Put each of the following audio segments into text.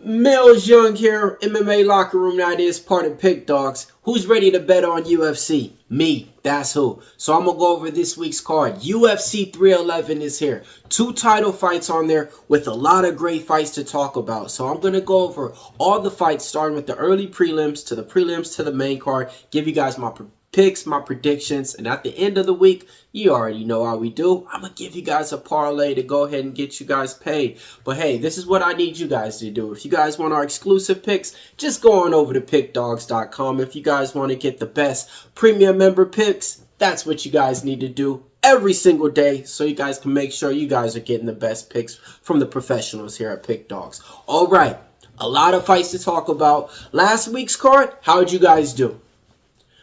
Millz Young here, MMA Locker Room Night is part of Pick Dawgz. Who's ready to bet on UFC? Me, that's who. So I'm going to go over this week's card. UFC 311 is here. 2 title fights on there with a lot of great fights to talk about. So I'm going to go over all the fights starting with the early prelims to the main card. Give you guys my picks, my predictions, and at the end of the week, you already know how we do. I'm going to give you guys a parlay to go ahead and get you guys paid. But hey, this is what I need you guys to do. If you guys want our exclusive picks, just go on over to pickdawgz.com. If you guys want to get the best premium member picks, that's what you guys need to do every single day so you guys can make sure you guys are getting the best picks from the professionals here at Pick Dawgz. All right, a lot of fights to talk about. Last week's card, how'd you guys do?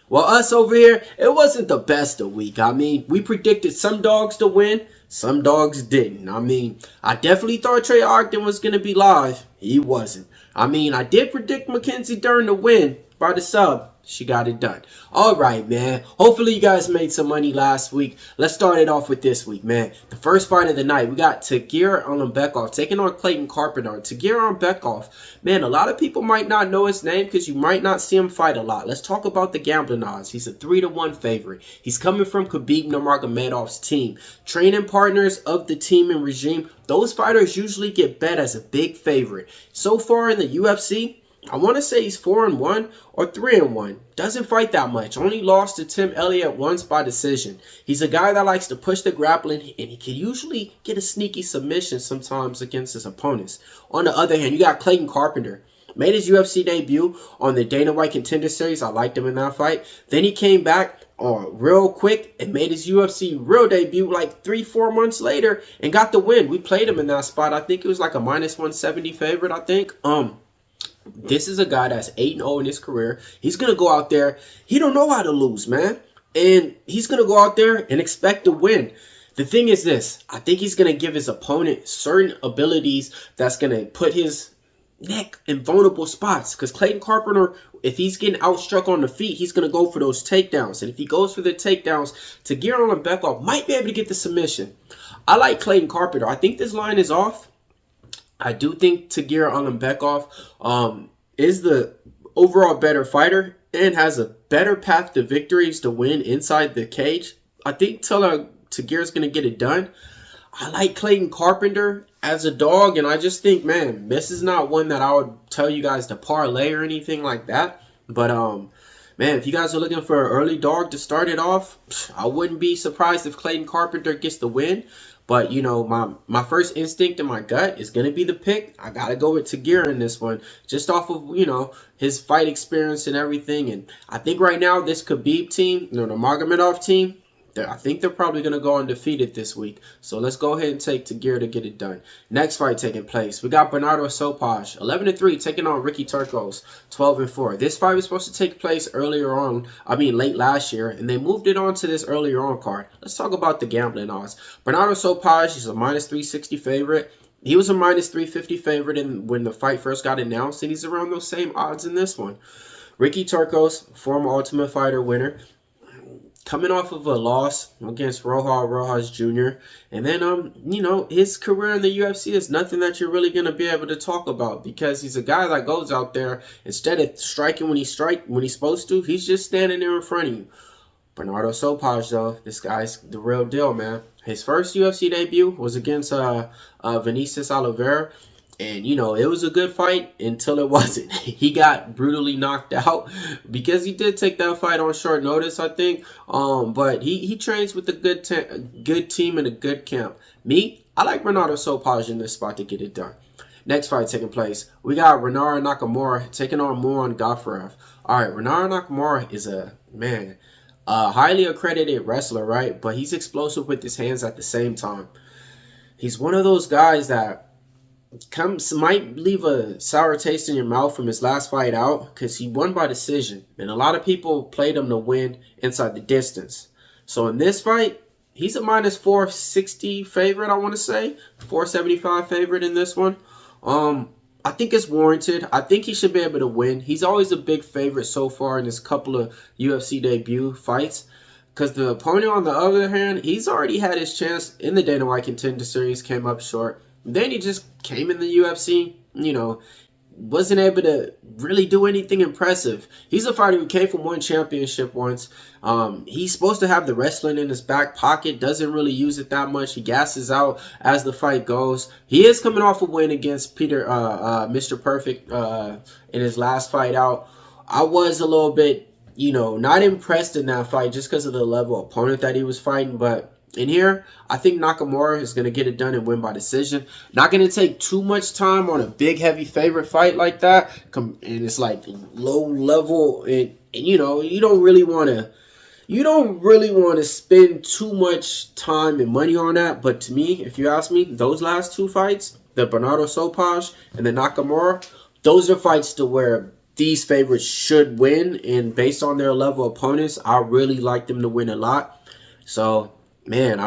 Well, us over here, it wasn't the best of week. I mean, we predicted some dogs to win, some dogs didn't. I mean, I definitely thought Trey Ogden was going to be live. He wasn't. I mean, I did predict Mackenzie Dern to win by the sub. She got it done. All right, man. Hopefully, you guys made some money last week. Let's start it off with this week, man. The first fight of the night, we got Tagir Ulanbekov taking on Clayton Carpenter. Tagir Ulanbekov, man, a lot of people might not know his name because you might not see him fight a lot. Let's talk about the gambling odds. He's a 3-1 favorite. He's coming from Khabib Nurmagomedov's team. Training partners of the team and regime, those fighters usually get bet as a big favorite. So far in the UFC, I want to say he's 4-1 or 3-1. Doesn't fight that much. Only lost to Tim Elliott once by decision. He's a guy that likes to push the grappling, and he can usually get a sneaky submission sometimes against his opponents. On the other hand, you got Clayton Carpenter. Made his UFC debut on the Dana White Contender Series. I liked him in that fight. Then he came back real quick and made his UFC real debut like 3-4 months later and got the win. We played him in that spot. I think it was like a -170 favorite, I think. This is a guy that's 8-0 in his career. He's going to go out there. He don't know how to lose, man. And he's going to go out there and expect to win. The thing is this. I think he's going to give his opponent certain abilities that's going to put his neck in vulnerable spots. Because Clayton Carpenter, if he's getting outstruck on the feet, he's going to go for those takedowns. And if he goes for the takedowns, Tagir Ulanbekov might be able to get the submission. I like Clayton Carpenter. I think this line is off. I do think Tagir Ulanbekov is the overall better fighter and has a better path to victories to win inside the cage. I think Tagir is going to get it done. I like Clayton Carpenter as a dog, and I just think, man, this is not one that I would tell you guys to parlay or anything like that. But, man, if you guys are looking for an early dog to start it off, I wouldn't be surprised if Clayton Carpenter gets the win. But, you know, my first instinct in my gut is going to be the pick. I got to go with Tagir in this one. Just off of, you know, his fight experience and everything. And I think right now this Khabib team, you know, the Nurmagomedov team, I think they're probably going to go undefeated this week. So let's go ahead and take Tagir to get it done. Next fight taking place. We got Bernardo 11-3 taking on Ricky Turcos 12-4. This fight was supposed to take place earlier on, late last year. And they moved it on to this earlier on card. Let's talk about the gambling odds. Bernardo Sopaj is a -360 favorite. He was a -350 favorite when the fight first got announced. And he's around those same odds in this one. Ricky Turcos, former Ultimate Fighter winner, coming off of a loss against Rojas Jr. And then, you know, his career in the UFC is nothing that you're really going to be able to talk about because he's a guy that goes out there, instead of striking when he's supposed to, he's just standing there in front of you. Bernardo Sopaj, though, this guy's the real deal, man. His first UFC debut was against Vinicius Oliveira. And, you know, it was a good fight until it wasn't. He got brutally knocked out because he did take that fight on short notice, I think. But he trains with a good team and a good camp. Me, I like Bernardo Sopaj in this spot to get it done. Next fight taking place. We got RAR Nakamura taking on Muran Gafarov. All right, RAR Nakamura is a highly accredited wrestler, right? But he's explosive with his hands at the same time. He's one of those guys that might leave a sour taste in your mouth from his last fight out because he won by decision. And a lot of people played him to win inside the distance. So in this fight, he's a -460 favorite, I want to say. 475 favorite in this one. I think it's warranted. I think he should be able to win. He's always a big favorite so far in his couple of UFC debut fights. Because the opponent, on the other hand, he's already had his chance in the Dana White Contender Series, came up short. Then he just came in the UFC, you know, wasn't able to really do anything impressive. He's a fighter who came from one championship once. He's supposed to have the wrestling in his back pocket, doesn't really use it that much. He gasses out as the fight goes. He is coming off a win against Mr. Perfect in his last fight out. I was a little bit, not impressed in that fight just because of the level of opponent that he was fighting, but in here, I think Nakamura is going to get it done and win by decision. Not going to take too much time on a big, heavy favorite fight like that. And it's like low level, and you don't really want to spend too much time and money on that. But to me, if you ask me, those last two fights, the Bernardo Sopaj and the Nakamura, those are fights to where these favorites should win. And based on their level of opponents, I really like them to win a lot. So, man,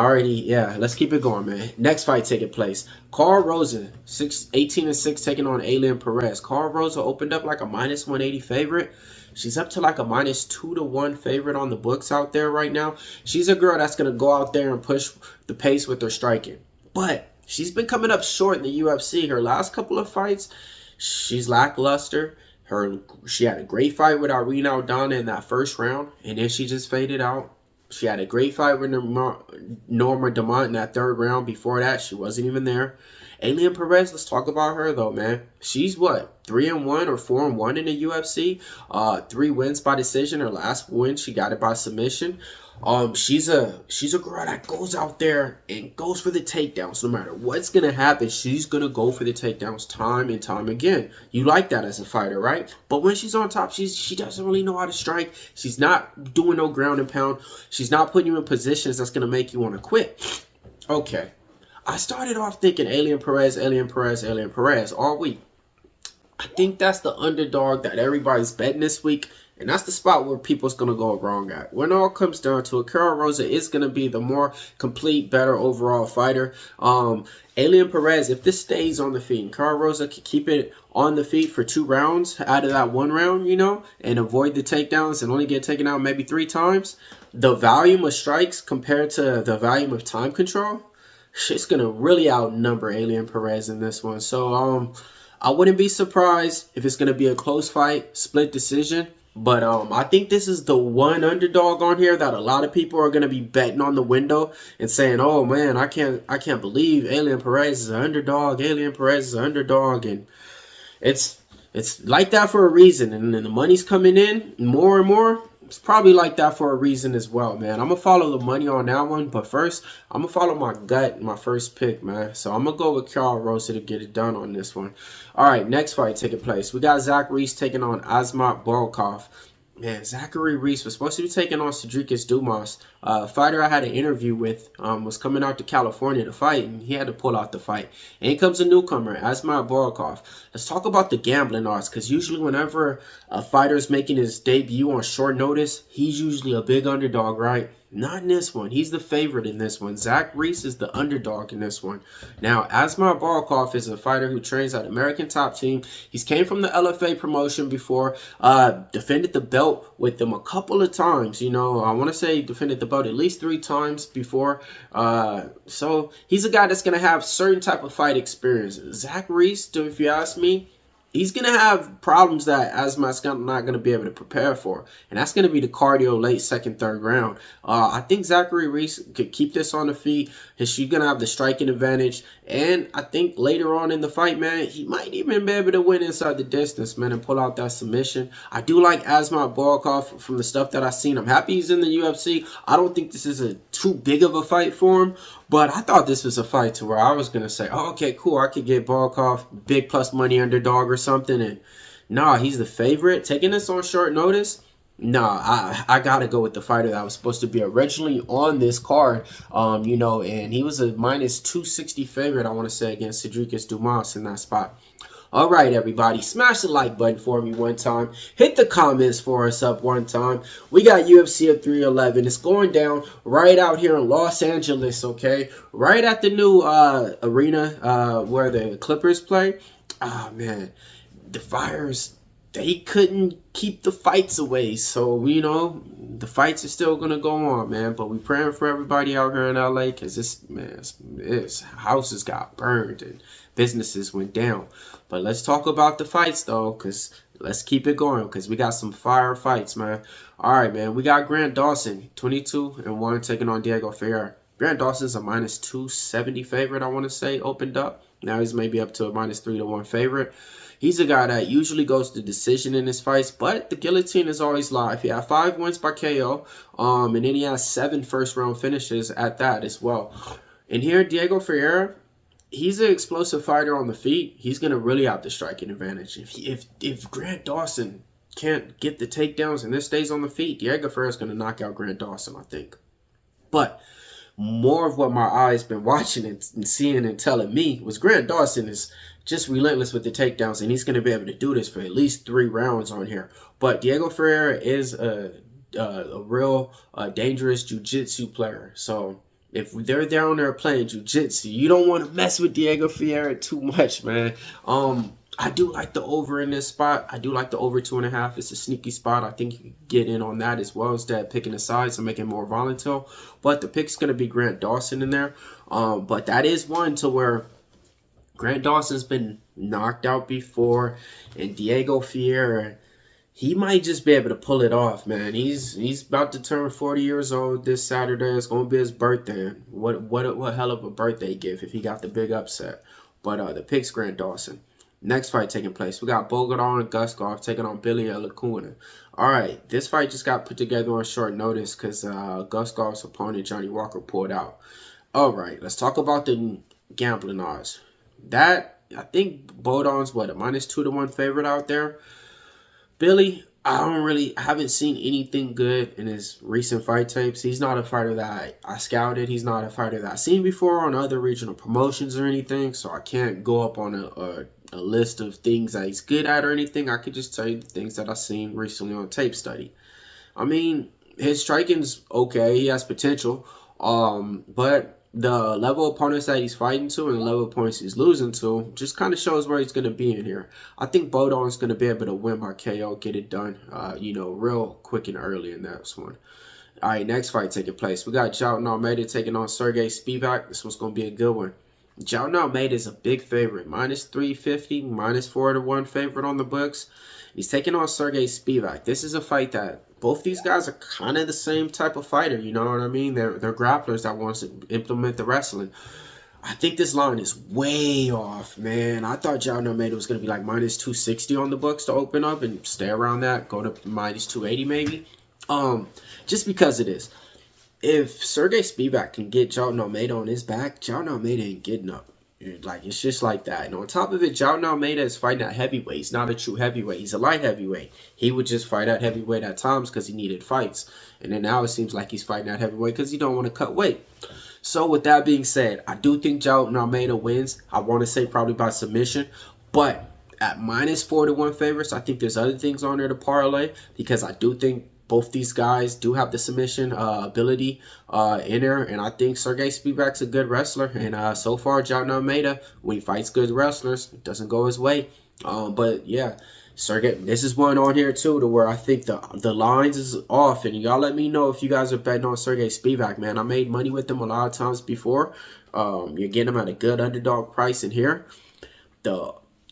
let's keep it going, man. Next fight taking place. Rosa, 18-6, taking on Alien Perez. Rosa opened up like a -180 favorite. She's up to like a -2-1 favorite on the books out there right now. She's a girl that's going to go out there and push the pace with her striking. But she's been coming up short in the UFC. Her last couple of fights, she's lackluster. She had a great fight with Irene Aldana in that first round, and then she just faded out. She had a great fight with Norma Dumont in that third round. Before that, she wasn't even there. Alien Perez, let's talk about her though, man. She's what, 3-1 or 4-1 in the UFC? 3 wins by decision. Her last win, she got it by submission. She's a girl that goes out there and goes for the takedowns. No matter what's gonna happen, she's gonna go for the takedowns time and time again. You like that as a fighter, right? But when she's on top, she doesn't really know how to strike. She's not doing no ground and pound. She's not putting you in positions that's gonna make you want to quit. Okay, I started off thinking Alien Perez all week. I think that's the underdog that everybody's betting this week. And that's the spot where people's going to go wrong at. When it all comes down to it, Rosa is going to be the more complete, better overall fighter. Alien Perez, if this stays on the feet, and Rosa can keep it on the feet for 2 rounds out of that 1 round, and avoid the takedowns and only get taken out maybe 3 times, the volume of strikes compared to the volume of time control, it's going to really outnumber Alien Perez in this one. So I wouldn't be surprised if it's going to be a close fight, split decision. But I think this is the one underdog on here that a lot of people are going to be betting on the window and saying, "Oh man, I can't believe Alien Perez is an underdog. Alien Perez is an underdog," and it's like that for a reason. And then the money's coming in more and more. It's probably like that for a reason as well, man. I'm going to follow the money on that one. But first, I'm going to follow my gut, my first pick, man. So I'm going to go with Rosa to get it done on this one. All right, next fight taking place. We got Reese taking on Asar Borov. Man, Zachary Reese was supposed to be taking on Cedric Dumas. A fighter I had an interview with was coming out to California to fight, and he had to pull out the fight. And here comes a newcomer, Asar Borov. Let's talk about the gambling odds, because usually whenever a fighter's making his debut on short notice, he's usually a big underdog, right? Not in this one. He's the favorite in this one. Zach Reese is the underdog in this one. Now, Asar Borov is a fighter who trains at American Top Team. He's came from the LFA promotion before, defended the belt with them a couple of times. I want to say defended the belt at least 3 times before. So he's a guy that's going to have certain type of fight experience. Zach Reese, if you ask me, he's going to have problems that Asmar's not going to be able to prepare for. And that's going to be the cardio late 2nd, 3rd round. I think Zachary Reese could keep this on the feet. She's going to have the striking advantage. And I think later on in the fight, man, he might even be able to win inside the distance, man, and pull out that submission. I do like Asar Borov from the stuff that I've seen. I'm happy he's in the UFC. I don't think this is too big of a fight for him. But I thought this was a fight to where I was going to say, oh, okay, cool, I could get Borov, big plus money underdog or something. And nah, he's the favorite. Taking this on short notice, nah, I got to go with the fighter that was supposed to be originally on this card, and he was a -260 favorite, I want to say, against Cedric Dumas in that spot. All right, everybody, smash the like button for me one time. Hit the comments for us up one time. We got UFC at 311. It's going down right out here in Los Angeles, okay? Right at the new arena where the Clippers play. Ah, man, the Fire's they couldn't keep the fights away. So, you know, the fights are still going to go on, man. But we praying for everybody out here in LA because this houses got burned and businesses went down. But let's talk about the fights, though, because let's keep it going because we got some fire fights, man. All right, man. We got Grant Dawson, 22-1, taking on Diego Ferreira. Grant Dawson's a minus 270 favorite, I want to say, opened up. Now he's maybe up to a minus 3-1 favorite. He's a guy that usually goes to decision in his fights, but the guillotine is always live. He had 5 wins by KO, and then he has 7 first-round finishes at that as well. And here, Diego Ferreira, he's an explosive fighter on the feet. He's going to really have the striking advantage. If Grant Dawson can't get the takedowns and this stays on the feet, Diego Ferreira is going to knock out Grant Dawson, I think. But more of what my eyes been watching and seeing and telling me was Grant Dawson is just relentless with the takedowns, and he's going to be able to do this for at least 3 rounds on here. But Diego Ferreira is a real dangerous jiu-jitsu player. So if they're down there playing jiu-jitsu, you don't want to mess with Diego Ferreira too much, man. I do like the over in this spot. I do like the over 2.5. It's a sneaky spot. I think you can get in on that as well instead of picking the sides and making it more volatile. But the pick's going to be Grant Dawson in there. But that is one to where Grant Dawson's been knocked out before. And Diego Ferreira, he might just be able to pull it off, man. He's about to turn 40 years old this Saturday. It's going to be his birthday. What hell of a birthday gift if he got the big upset. But the pick's Grant Dawson. Next fight taking place, we got Bodon and Gusgo taking on Billy Lacuna. All right, this fight just got put together on short notice because Gusgo's opponent, Johnny Walker, pulled out. All right, let's talk about the gambling odds. That, I think Bodon's, what, a minus 2-1 favorite out there. Billy, I haven't seen anything good in his recent fight tapes. He's not a fighter that I scouted. He's not a fighter that I've seen before on other regional promotions or anything. So I can't go up on a list of things that he's good at or anything. I could just tell you the things that I've seen recently on tape study. I mean, his striking's okay. He has potential. But the level of opponents that he's fighting to and the level of opponents he's losing to just kind of shows where he's going to be in here. I think Bodon's going to be able to win by KO, get it done, real quick and early in that one. All right, next fight taking place. We got Jailton Almeida taking on Sergey Spivak. This one's going to be a good one. Jailton Almeida is a big favorite, minus 350, minus 4-1 favorite on the books. He's taking on Sergey Spivak. This is a fight that both these guys are kind of the same type of fighter, you know what I mean? They're grapplers that wants to implement the wrestling. I think this line is way off, man. I thought Jailton Almeida was going to be like minus 260 on the books to open up and stay around that, go to minus 280 maybe. Just because it is. If Sergey Spivak can get Jailton Almeida on his back, Jailton Almeida ain't getting up. Like, it's just like that. And on top of it, Jailton Almeida is fighting at heavyweight. He's not a true heavyweight. He's a light heavyweight. He would just fight at heavyweight at times because he needed fights. And then now it seems like he's fighting at heavyweight because he don't want to cut weight. So with that being said, I do think Jailton Almeida wins. I want to say probably by submission. But at minus 4-1 favorites, I think there's other things on there to parlay because I do think both these guys do have the submission ability in there. And I think Sergey Spivak's a good wrestler. And so far, Jailton Almeida, when he fights good wrestlers, it doesn't go his way. But yeah, Sergey, this is one on here too to where I think the lines is off. And y'all let me know if you guys are betting on Sergey Spivak, man. I made money with them a lot of times before. You're getting them at a good underdog price in here.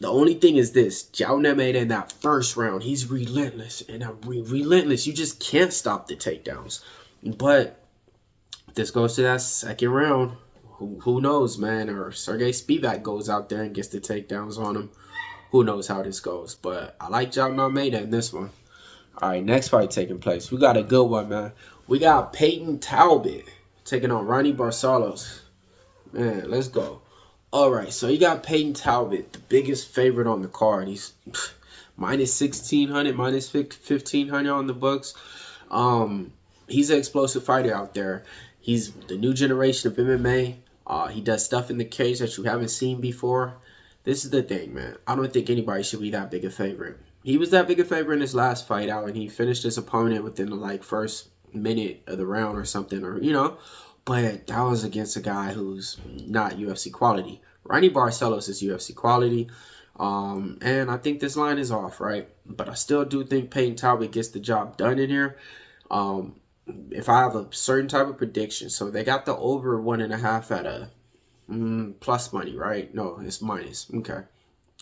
The only thing is this, Jailton Almeida in that first round, he's relentless. And relentless, you just can't stop the takedowns. But this goes to that second round. Who knows, man? Or Sergey Spivak goes out there and gets the takedowns on him. Who knows how this goes. But I like Jailton Almeida in this one. All right, next fight taking place. We got a good one, man. We got Peyton Talbot taking on Ronnie Barcelos. Man, let's go. All right, so you got Peyton Talbot, the biggest favorite on the card. He's minus 1,600, minus 1,500 on the books. He's an explosive fighter out there. He's the new generation of MMA. He does stuff in the cage that you haven't seen before. This is the thing, man. I don't think anybody should be that big a favorite. He was that big a favorite in his last fight out, and he finished his opponent within the first minute of the round or something, or But that was against a guy who's not UFC quality. Ronnie Barcelos is UFC quality. And I think this line is off, right? But I still do think Peyton Talbot gets the job done in here. If I have a certain type of prediction, so they got the over 1.5 at a plus money, right? No, it's minus. Okay.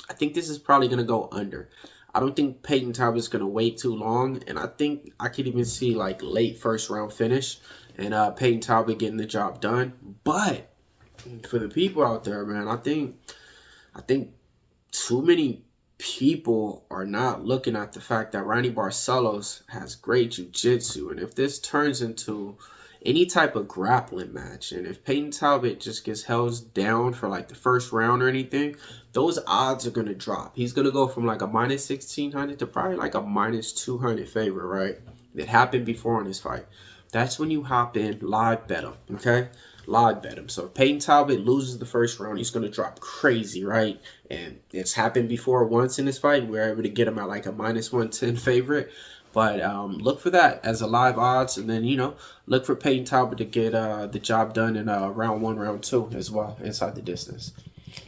I think this is probably going to go under. I don't think Peyton Talbot is going to wait too long. And I think I could even see like late first round finish and Peyton Talbot getting the job done. But for the people out there, man, I think too many people are not looking at the fact that Ronnie Barcelos has great jiu-jitsu. And if this turns into any type of grappling match, and if Peyton Talbot just gets held down for like the first round or anything, those odds are going to drop. He's going to go from like a minus 1,600 to probably like a minus 200 favorite, right? It happened before in this fight. That's when you hop in, live bet him, okay? Live bet him. So if Peyton Talbot loses the first round, he's going to drop crazy, right? And it's happened before once in this fight. We were able to get him at like a minus 110 favorite. But look for that as a live odds. And then, you know, look for Peyton Talbot to get the job done in round 1, round 2 as well, inside the distance.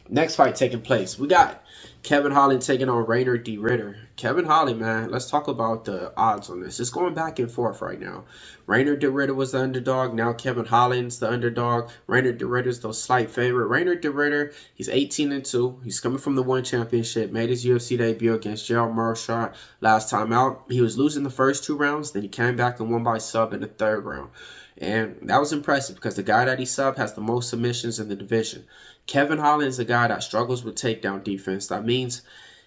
Next fight taking place. We got Kevin Holland taking on Rainer D. Ritter. Kevin Holland, man, let's talk about the odds on this. It's going back and forth right now. Rainer D. Ritter was the underdog. Now Kevin Holland's the underdog. Rainer D. Ritter's the slight favorite. Rainer D. Ritter, he's 18-2. He's coming from the One Championship. Made his UFC debut against Gerald Marshall last time out. He was losing the first 2 rounds. Then he came back and won by sub in the 3rd round. And that was impressive because the guy that he subbed has the most submissions in the division. Kevin Holland is a guy that struggles with takedown defense. That means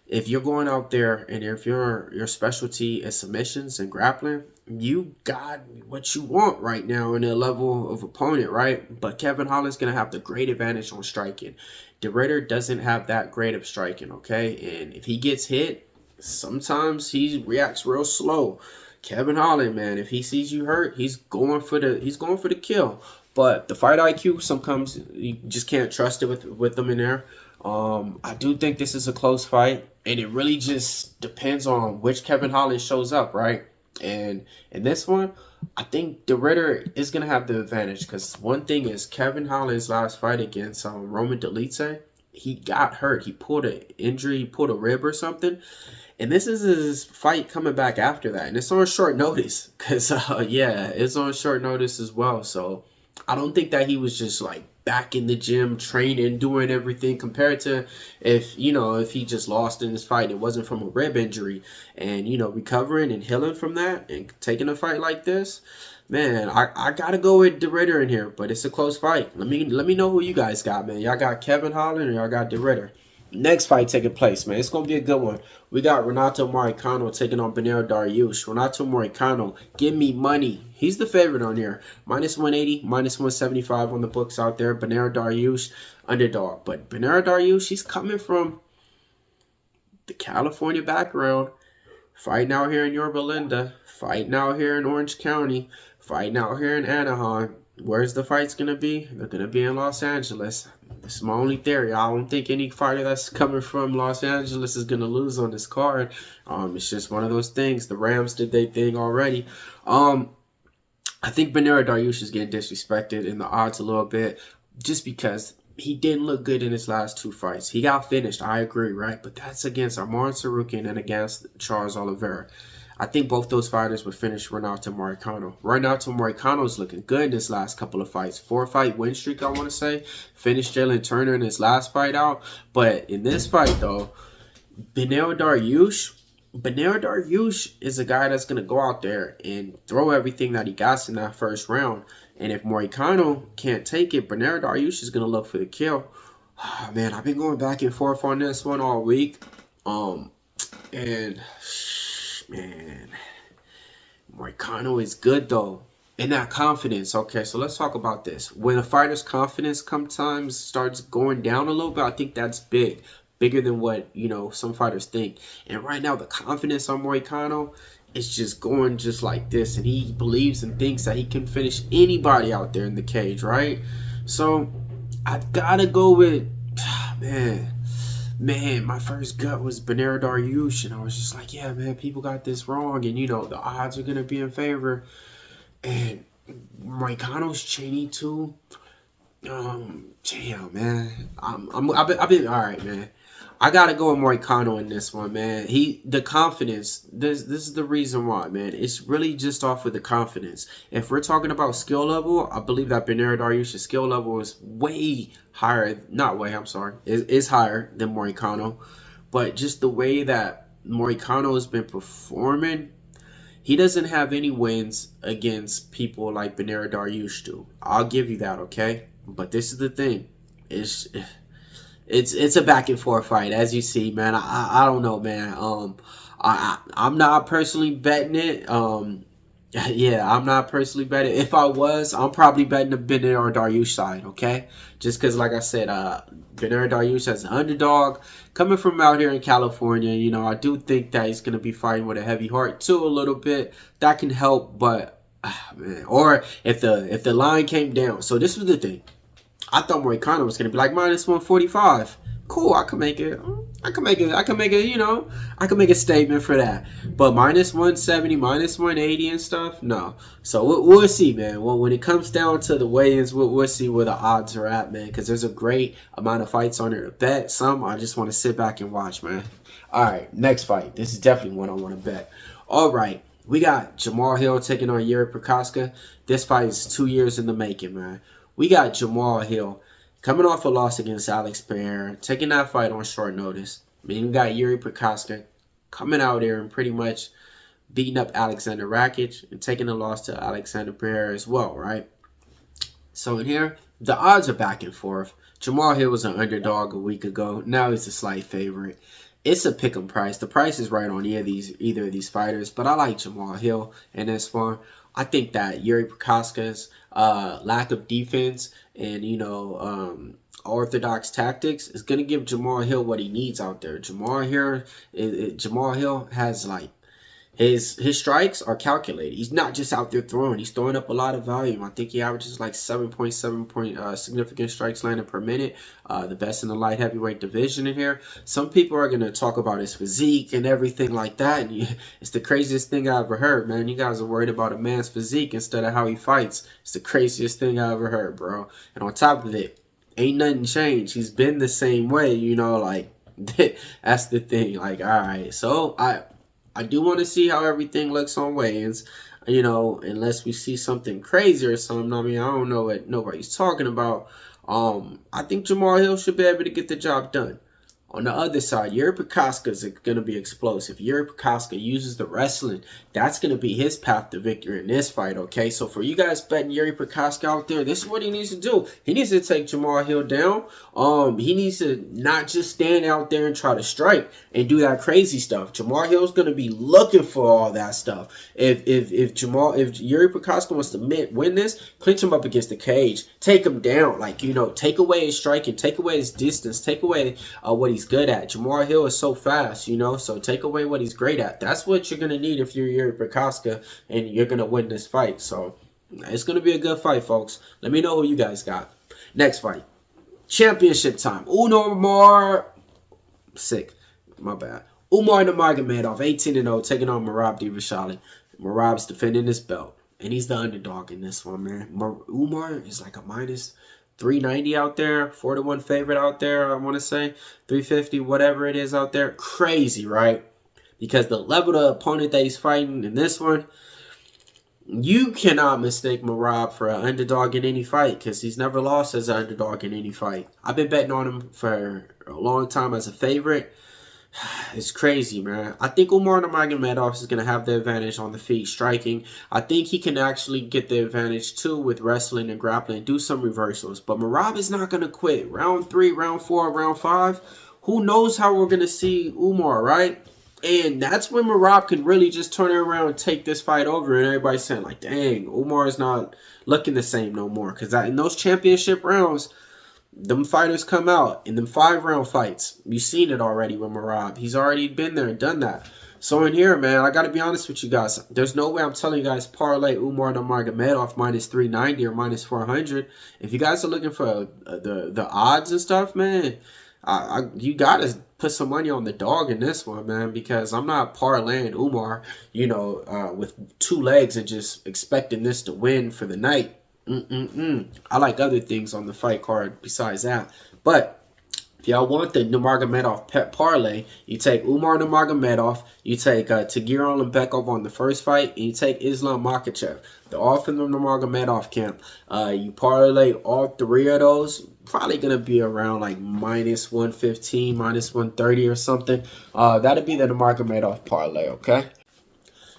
if you're going out there and if your specialty is submissions and grappling, you got what you want right now in a level of opponent, right? But Kevin Holland's going to have the great advantage on striking. De Ritter doesn't have that great of striking, okay? And if he gets hit, sometimes he reacts real slow. Kevin Holland, man, if he sees you hurt, he's going for the kill. But the fight IQ, sometimes you just can't trust it with them in there. I do think this is a close fight, and it really just depends on which Kevin Holland shows up, right? And in this one, I think De Ritter is going to have the advantage because one thing is Kevin Holland's last fight against Roman Dolidze, he got hurt. He pulled an injury, he pulled a rib or something. And this is his fight coming back after that. And it's on short notice because, yeah, it's on short notice as well. So I don't think that he was just like back in the gym training, doing everything compared to if he just lost in this fight. It wasn't from a rib injury and, recovering and healing from that and taking a fight like this. Man, I got to go with De Ritter in here, but it's a close fight. Let me know who you guys got, man. Y'all got Kevin Holland or y'all got De Ritter? Next fight taking place, man. It's going to be a good one. We got Renato Moicano taking on Bernardo Dariush. Renato Moicano, give me money. He's the favorite on here. Minus 180, minus 175 on the books out there. Bernardo Dariush, underdog. But Bernardo Dariush, he's coming from the California background. Fighting out here in Yorba Linda. Fighting out here in Orange County. Fighting out here in Anaheim. Where's the fights going to be? They're going to be in Los Angeles. This is my only theory. I don't think any fighter that's coming from Los Angeles is going to lose on this card. It's just one of those things. The Rams did their thing already. I think Bernardo Dariush is getting disrespected in the odds a little bit just because he didn't look good in his last 2 fights. He got finished, I agree, right? But that's against Armand Tsarukyan and against Charles Oliveira. I think both those fighters would finish Renato Moicano. Renato Moicano is looking good in his last couple of fights. 4-fight win streak, I want to say. Finished Jalen Turner in his last fight out. But in this fight, though, Bernardo Dariush is a guy that's going to go out there and throw everything that he got in that first round. And if Moicano can't take it, Bernardo Dariush is going to look for the kill. Oh, man, I've been going back and forth on this one all week. Man, Moicano is good, though. And that confidence. Okay, so let's talk about this. When a fighter's confidence sometimes starts going down a little bit, I think that's big. Bigger than what, some fighters think. And right now, the confidence on Moicano is just going just like this. And he believes and thinks that he can finish anybody out there in the cage, right? So, I've got to go with, man, my first gut was Bernardo Dariush, and I was just like, yeah, man, people got this wrong, and, the odds are going to be in favor. And Moicano's chinny, too. Damn, man. I've been all right, man. I gotta go with Moicano in this one, man. The confidence. This is the reason why, man. It's really just off of the confidence. If we're talking about skill level, I believe that Bernardo's skill level is way higher. Not way. I'm sorry. Is higher than Moicano, but just the way that Moicano has been performing, he doesn't have any wins against people like Bernardo used to. I'll give you that, okay? But this is the thing. It's a back and forth fight, as you see, man. I don't know, man. I'm not personally betting it. Yeah, I'm not personally betting. If I was, I'm probably betting the Bernardo Dariush side, okay? Just because, like I said, Bernardo Dariush as an underdog coming from out here in California. You know, I do think that he's gonna be fighting with a heavy heart too, a little bit. That can help, but man, or if the line came down. So this was the thing. I thought Moicano was gonna be like minus 145. Cool, I can make it. I can make it. You know, I can make a statement for that. But minus 170, minus 180 and stuff, no. So we'll see, man. Well, when it comes down to the weigh-ins, we'll see where the odds are at, man. Because there's a great amount of fights on there to bet. Some I just want to sit back and watch, man. All right, next fight. This is definitely one I want to bet. All right, we got Jamal Hill taking on Yuri Prochazka. This fight is 2 years in the making, man. We got Jamal Hill coming off a loss against Alex Pereira, taking that fight on short notice. I mean, we got Yuri Prochazka coming out there and pretty much beating up Alexander Rakic and taking a loss to Alexander Pereira as well, right? So in here, the odds are back and forth. Jamal Hill was an underdog a week ago. Now he's a slight favorite. It's a pick'em price. The price is right on either of these fighters, but I like Jamal Hill in this one. I think that Yuri Prochazka's lack of defense and, you know, orthodox tactics is going to give Jamal Hill what he needs out there. Jamal Hill has, like, his strikes are calculated. He's not just out there throwing. He's throwing up a lot of volume. I think he averages like 7.7 significant strikes landed per minute. The best in the light heavyweight division in here. Some people are going to talk about his physique and everything like that. And it's the craziest thing I ever heard, man. You guys are worried about a man's physique instead of how he fights. It's the craziest thing I ever heard, bro. And on top of it, ain't nothing changed. He's been the same way, you know, like, that's the thing. Like, all right. So, I do want to see how everything looks on weigh-ins, you know, unless we see something crazy or something. I mean, I don't know what nobody's talking about. I think Jamal Hill should be able to get the job done. On the other side, Yuri Prochazka is going to be explosive. Yuri Prochazka uses the wrestling. That's going to be his path to victory in this fight, okay? So for you guys betting Yuri Prochazka out there, this is what he needs to do. He needs to take Jamal Hill down. He needs to not just stand out there and try to strike and do that crazy stuff. Jamal Hill's going to be looking for all that stuff. If Yuri Prochazka wants to win this, clinch him up against the cage. Take him down. Like, you know, take away his striking. Take away his distance. Take away what he's good at. Jamal Hill is so fast, you know, so take away what he's great at. That's what you're going to need if you're Yuri Prochazka and you're going to win this fight. So it's going to be a good fight, folks. Let me know who you guys got. Next fight. Championship time. Umar Nurmagomedov, 18-0, taking on Merab Dvalishvili. Merab's defending his belt, and he's the underdog in this one, man. Umar is like a minus 390 out there, 4-1 favorite out there, I want to say. 350, whatever it is out there. Crazy, right? Because the level of opponent that he's fighting in this one, you cannot mistake Merab for an underdog in any fight because he's never lost as an underdog in any fight. I've been betting on him for a long time as a favorite. It's crazy, man. I think Umar Nurmagomedov is going to have the advantage on the feet striking. I think he can actually get the advantage too with wrestling and grappling, do some reversals. But Merab is not going to quit. Round 3, round 4, round 5. Who knows how we're going to see Umar, right? And that's when Merab can really just turn it around and take this fight over. And everybody's saying, like, dang, Umar is not looking the same no more. Because in those championship rounds, them fighters come out in them 5-round fights. You've seen it already with Merab. He's already been there and done that. So in here, man, I got to be honest with you guys. There's no way I'm telling you guys parlay Umar Nurmagomedov minus 390 or minus 400. If you guys are looking for the odds and stuff, man, you got to put some money on the dog in this one, man, because I'm not parlaying Umar, you know, with 2 legs and just expecting this to win for the night. I like other things on the fight card besides that. But if If y'all want the Nurmagomedov pet parlay, you take Umar Nurmagomedov, you take Tagir Olimbekov on the first fight, and you take Islam Makhachev. They're all from the Nurmagomedov camp. You parlay all three of those, probably going to be around like minus 115, minus 130 or something. That'll be the Nurmagomedov parlay, okay?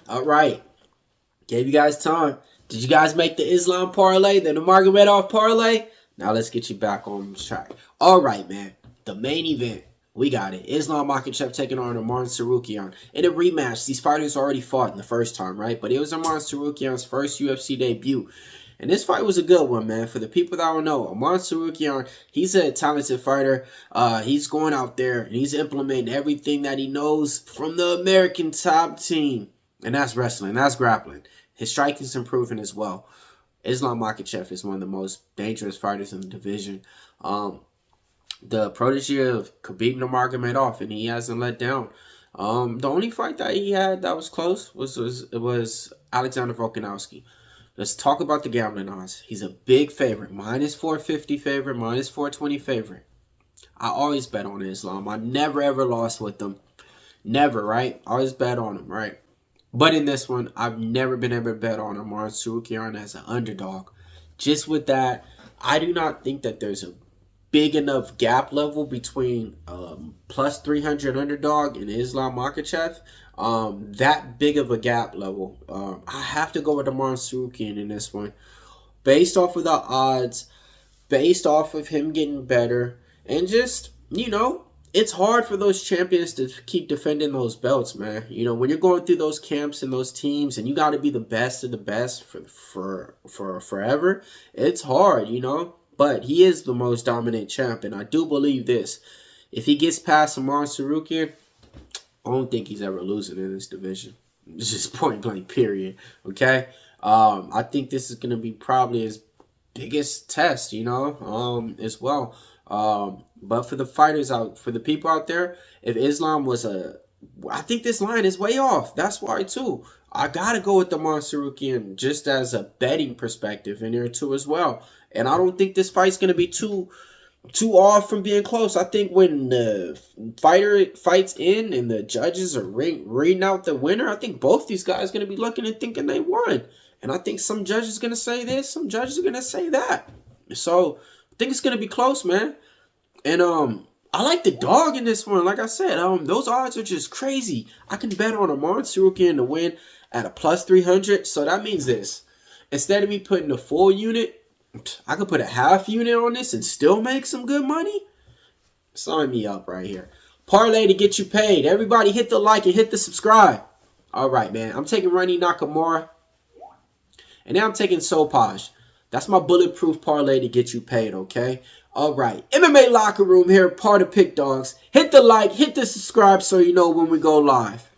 All right. Gave you guys time. Did you guys make the Islam parlay, the Nurmagomedov parlay? Now let's get you back on track. All right, man. The main event. We got it. Islam Makhachev taking on Arman Tsarukyan. In a rematch, these fighters already fought in the first time, right? But it was Arman Tsarukyan's first UFC debut. And this fight was a good one, man. For the people that don't know, Arman Tsarukyan, he's a talented fighter. He's going out there and he's implementing everything that he knows from the American top team. And that's wrestling. That's grappling. His striking's improving as well. Islam Makhachev is one of the most dangerous fighters in the division. The protege of Khabib Nurmagomedov, and he hasn't let down. The only fight that he had that was close was Alexander Volkanovski. Let's talk about the gambling odds. He's a big favorite, minus 450 favorite, minus 420 favorite. I always bet on Islam. I never ever lost with them. Never, right? I always bet on him, right? But in this one, I've never been able to bet on Arman Tsarukyan as an underdog. Just with that, I do not think that there's a big enough gap level between plus 300 underdog and Islam Makhachev. That big of a gap level. I have to go with Arman Tsarukyan in this one. Based off of the odds, based off of him getting better, and just, you know, it's hard for those champions to keep defending those belts, man. You know, when you're going through those camps and those teams and you got to be the best of the best for forever, it's hard, you know. But he is the most dominant champ, and I do believe this. If he gets past Arman Tsarukyan, I don't think he's ever losing in this division. It's just point blank, period. Okay? I think this is going to be probably his biggest test, you know, as well. But for the fighters for the people out there, if Islam was I think this line is way off. That's why too. I gotta go with the Arman Tsarukyan just as a betting perspective in there too as well. And I don't think this fight's gonna be too off from being close. I think when the fighter fights in and the judges are reading out the winner, I think both these guys are gonna be looking and thinking they won. And I think some judges are gonna say this, some judges are gonna say that. So I think it's gonna be close, man. And I like the dog in this one. Like I said, those odds are just crazy. I can bet on Arman Tsarukyan to win at a plus 300. So that means this. Instead of me putting a full unit, I could put a half unit on this and still make some good money. Sign me up right here. Parlay to get you paid. Everybody hit the like and hit the subscribe. All right, man. I'm taking Ronnie Nakamura. And now I'm taking Sopaj. That's my bulletproof parlay to get you paid, okay? All right. MMA Locker Room here, part of Pick Dawgz. Hit the like, hit the subscribe so you know when we go live.